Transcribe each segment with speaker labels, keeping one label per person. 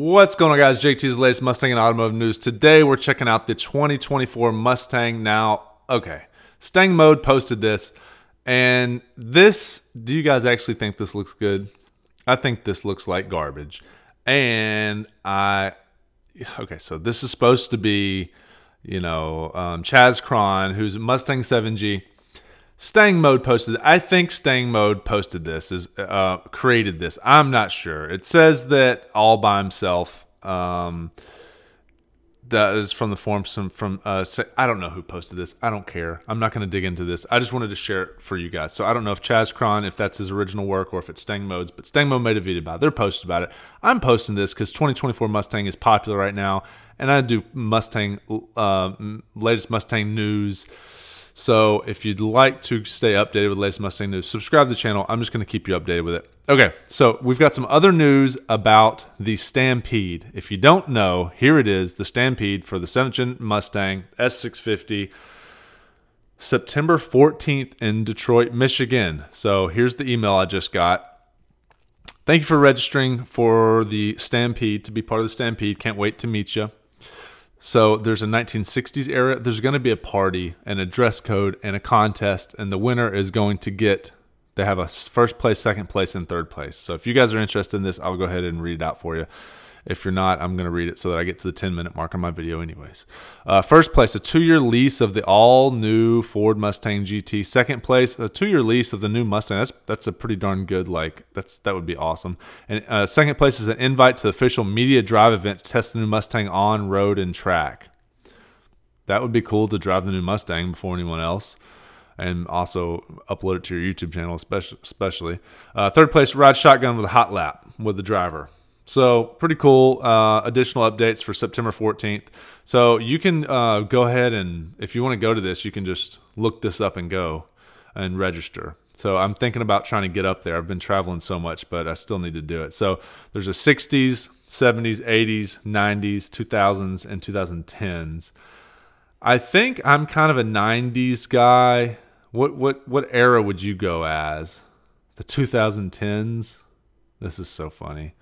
Speaker 1: What's going on, guys? JT's latest Mustang and automotive news. Today we're checking out the 2024 Mustang. Now, okay, Stang Mode posted this, and this, do you guys actually think this looks good? I think this looks like garbage. And okay, so this is supposed to be, Chaz Cron, who's Mustang 7G. Stang Mode posted it. I think Stang Mode posted this, created this. I'm not sure. It says that all by himself. That is from the forums from I don't know who posted this. I don't care. I'm not going to dig into this. I just wanted to share it for you guys. So I don't know if Chaz Cron, if that's his original work or if it's Stang Mode's, but Stang Mode made a video about it. They're posted about it. I'm posting this because 2024 Mustang is popular right now, and I do Mustang, latest Mustang news. So if you'd like to stay updated with the latest Mustang news, subscribe to the channel. I'm just going to keep you updated with it. Okay, so we've got some other news about the Stampede. If you don't know, here it is, the Stampede for the 7th Gen Mustang S650, September 14th in Detroit, Michigan. So here's the email I just got. Thank you for registering for the Stampede, to be part of the Stampede. Can't wait to meet you. So there's a 1960s era. There's going to be a party and a dress code and a contest, and the winner is going to get, they have a first place, second place, and third place. So if you guys are interested in this, I'll go ahead and read it out for you. If you're not, I'm going to read it so that I get to the 10-minute mark on my video anyways. First place, a 2-year lease of the all-new Ford Mustang GT. Second place, a 2-year lease of the new Mustang. That's a pretty darn good, that would be awesome. And second place is an invite to the official media drive event to test the new Mustang on road and track. That would be cool to drive the new Mustang before anyone else. And also upload it to your YouTube channel especially. Third place, ride shotgun with a hot lap with the driver. So pretty cool. Additional updates for September 14th. So you can go ahead and, if you want to go to this, you can just look this up and go and register. So I'm thinking about trying to get up there. I've been traveling so much, but I still need to do it. So there's a 60s, 70s, 80s, 90s, 2000s, and 2010s. I think I'm kind of a 90s guy. What era would you go as? The 2010s? This is so funny.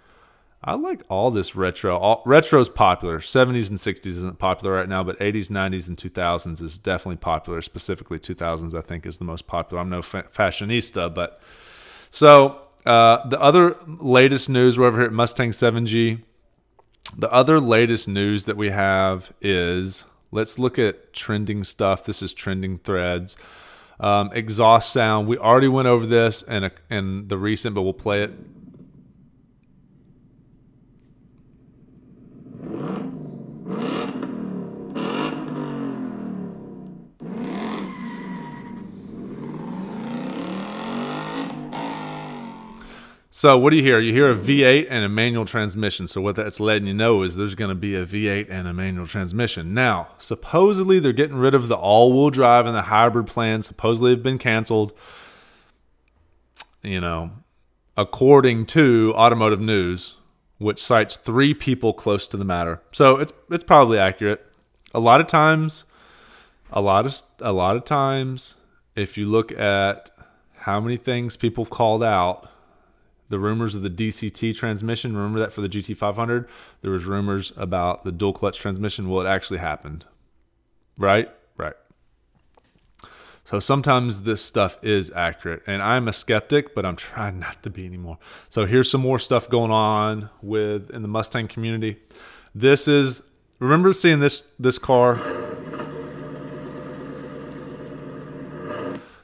Speaker 1: I like all this retro. Retro's popular. 70s and 60s isn't popular right now, but 80s, 90s, and 2000s is definitely popular. Specifically, 2000s I think is the most popular. I'm no fashionista, but so the other latest news, we're over here at Mustang 7G. The other latest news that we have is, let's look at trending stuff. This is trending threads. Exhaust sound. We already went over this in the recent, but we'll play it. So what do you hear? You hear a V8 and a manual transmission. So what that's letting you know is there's going to be a V8 and a manual transmission. Now, supposedly they're getting rid of the all-wheel drive and the hybrid plans. Supposedly have been canceled. According to Automotive News, which cites 3 people close to the matter. So it's probably accurate. A lot of times, if you look at how many things people have called out, the rumors of the DCT transmission, remember that for the GT500? There was rumors about the dual clutch transmission. Well, it actually happened, right? Right. So sometimes this stuff is accurate, and I'm a skeptic, but I'm trying not to be anymore. So here's some more stuff going on in the Mustang community. This is, remember seeing this car?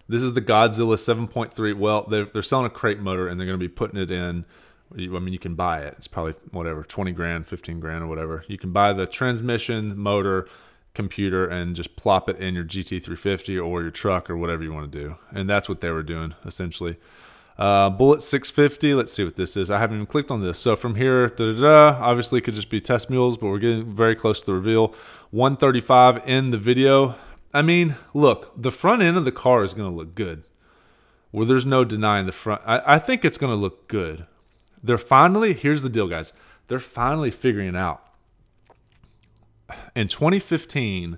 Speaker 1: This is the Godzilla 7.3. Well, they're selling a crate motor, and they're going to be putting it in. I mean, you can buy it. It's probably whatever, 20 grand, 15 grand, or whatever. You can buy the transmission, motor, computer, and just plop it in your GT350 or your truck or whatever you want to do. And that's what they were doing essentially. Bullet 650. Let's see what this is. I haven't even clicked on this. So from here, obviously it could just be test mules, but we're getting very close to the reveal. 135 in the video. I mean, look, the front end of the car is going to look good. Well, there's no denying the front. I think it's going to look good. They're finally, here's the deal, guys. They're finally figuring it out. In 2015,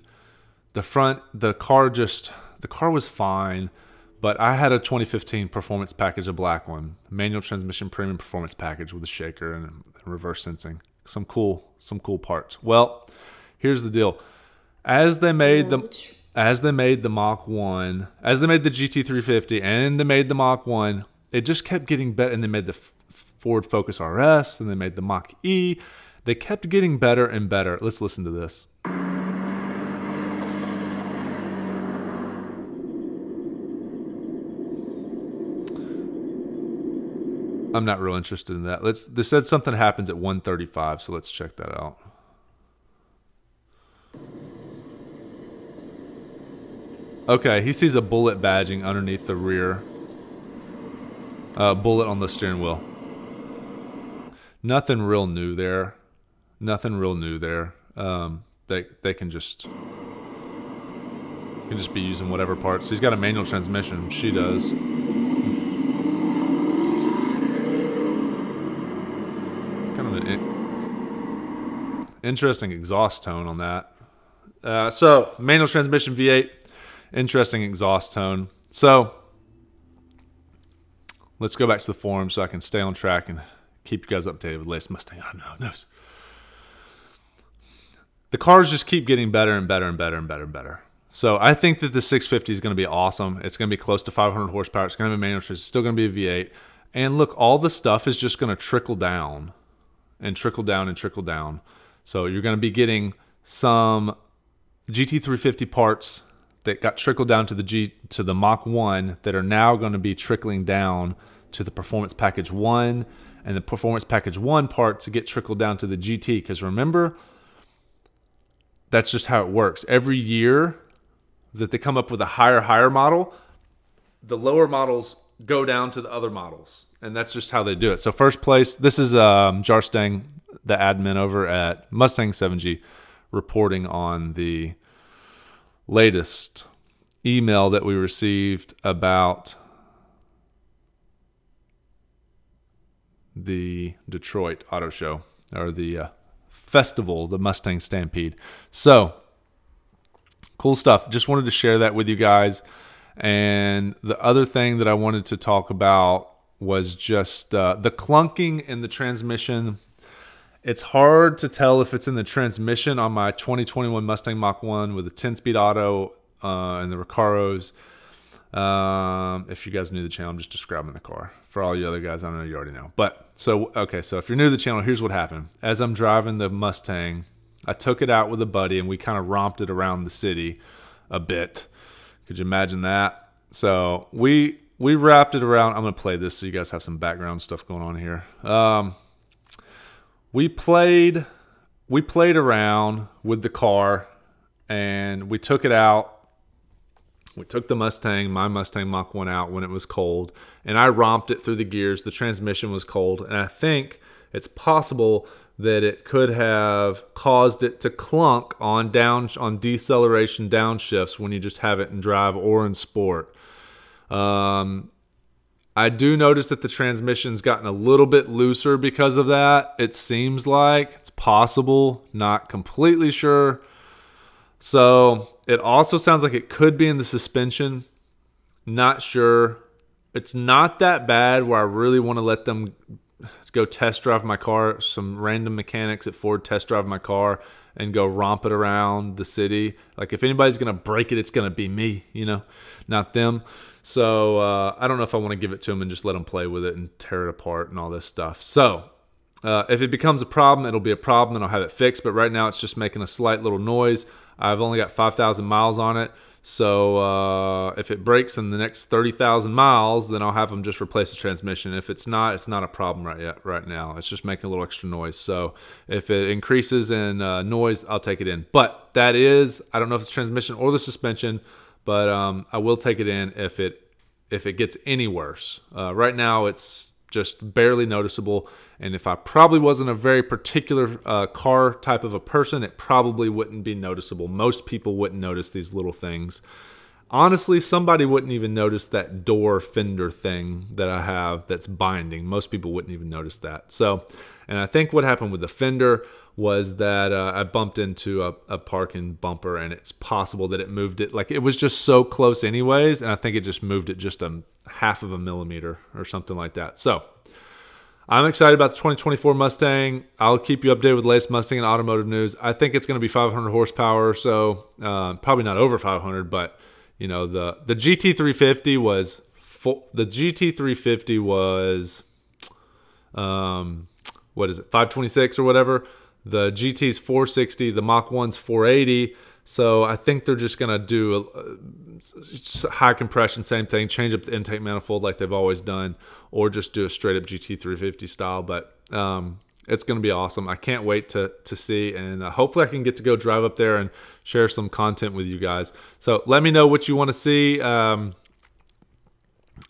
Speaker 1: the car was fine, but I had a 2015 performance package, a black one, manual transmission premium performance package with a shaker and reverse sensing. some cool parts. Well, here's the deal. As they made the Mach 1, as they made the GT350 and they made the Mach 1, it just kept getting better. And they made the Ford Focus RS and they made the Mach E. They kept getting better and better. Let's listen to this. I'm not real interested in that. They said something happens at 135, so let's check that out. Okay, he sees a bullet badging underneath the rear. Bullet on the steering wheel. Nothing real new there. Nothing real new there. They can just be using whatever parts. He's got a manual transmission. She does. Kind of an interesting exhaust tone on that. So manual transmission V8. Interesting exhaust tone. So let's go back to the forum so I can stay on track and keep you guys updated with the latest Mustang news. The cars just keep getting better and better and better and better and better. So I think that the 650 is going to be awesome. It's going to be close to 500 horsepower. It's going to be manual transmission. It's still going to be a V8. And look, all the stuff is just going to trickle down and trickle down and trickle down. So you're going to be getting some GT350 parts that got trickled down to the Mach 1 that are now going to be trickling down to the Performance Package 1, and the Performance Package 1 parts to get trickled down to the GT. Because remember, that's just how it works. Every year that they come up with a higher model, the lower models go down to the other models. And that's just how they do it. So first place, this is Jarstang, the admin over at Mustang 7G, reporting on the latest email that we received about the Detroit Auto Show, or the festival, the Mustang Stampede. So cool stuff. Just wanted to share that with you guys. And the other thing that I wanted to talk about was just the clunking in the transmission. It's hard to tell if it's in the transmission on my 2021 Mustang Mach 1 with a 10-speed auto and the Recaros. If you guys new to the channel, I'm just describing the car. For all you other guys, I know you already know. But so if you're new to the channel, here's what happened. As I'm driving the Mustang, I took it out with a buddy and we kind of romped it around the city a bit. Could you imagine that? So we wrapped it around. I'm gonna play this so you guys have some background stuff going on here. We played around with the car and we took it out. We took the Mustang, my Mustang Mach 1 out when it was cold, and I romped it through the gears. The transmission was cold, and I think it's possible that it could have caused it to clunk on deceleration downshifts when you just have it in drive or in sport. I do notice that the transmission's gotten a little bit looser because of that. It seems like it's possible, not completely sure. So it also sounds like it could be in the suspension. Not sure. It's not that bad where I really want to let them go test drive my car. Some random mechanics at Ford test drive my car and go romp it around the city. Like if anybody's going to break it, it's going to be me, you know, not them. So I don't know if I want to give it to them and just let them play with it and tear it apart and all this stuff. So if it becomes a problem, it'll be a problem and I'll have it fixed. But right now it's just making a slight little noise. I've only got 5,000 miles on it. So if it breaks in the next 30,000 miles, then I'll have them just replace the transmission. If it's not a problem right now. It's just making a little extra noise. So if it increases in noise, I'll take it in. But that is, I don't know if it's transmission or the suspension, but I will take it in if it gets any worse. Right now, it's just barely noticeable. And if I probably wasn't a very particular car type of a person, it probably wouldn't be noticeable. Most people wouldn't notice these little things. Honestly, somebody wouldn't even notice that door fender thing that I have that's binding. Most people wouldn't even notice that. So, and I think what happened with the fender was that I bumped into a parking bumper, and it's possible that it moved it. Like it was just so close anyways, and I think it just moved it just a half of a millimeter or something like that. So I'm excited about the 2024 Mustang. I'll keep you updated with the latest Mustang and automotive news. I think it's going to be 500 horsepower or so. Probably not over 500, but you know, the GT350 was what is it, 526 or whatever. The GT's 460, the Mach 1's 480. So I think they're just going to do a high compression, same thing, change up the intake manifold like they've always done, or just do a straight up GT350 style. But it's going to be awesome. I can't wait to see, and hopefully I can get to go drive up there and share some content with you guys. So let me know what you want to see.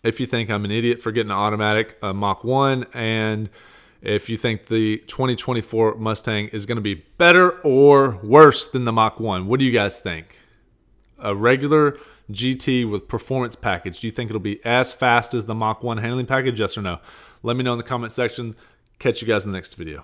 Speaker 1: If you think I'm an idiot for getting an automatic Mach 1, and if you think the 2024 Mustang is going to be better or worse than the Mach 1. What do you guys think? A regular GT with performance package, do you think it'll be as fast as the Mach 1 handling package, yes or no? Let me know in the comment section. Catch you guys in the next video.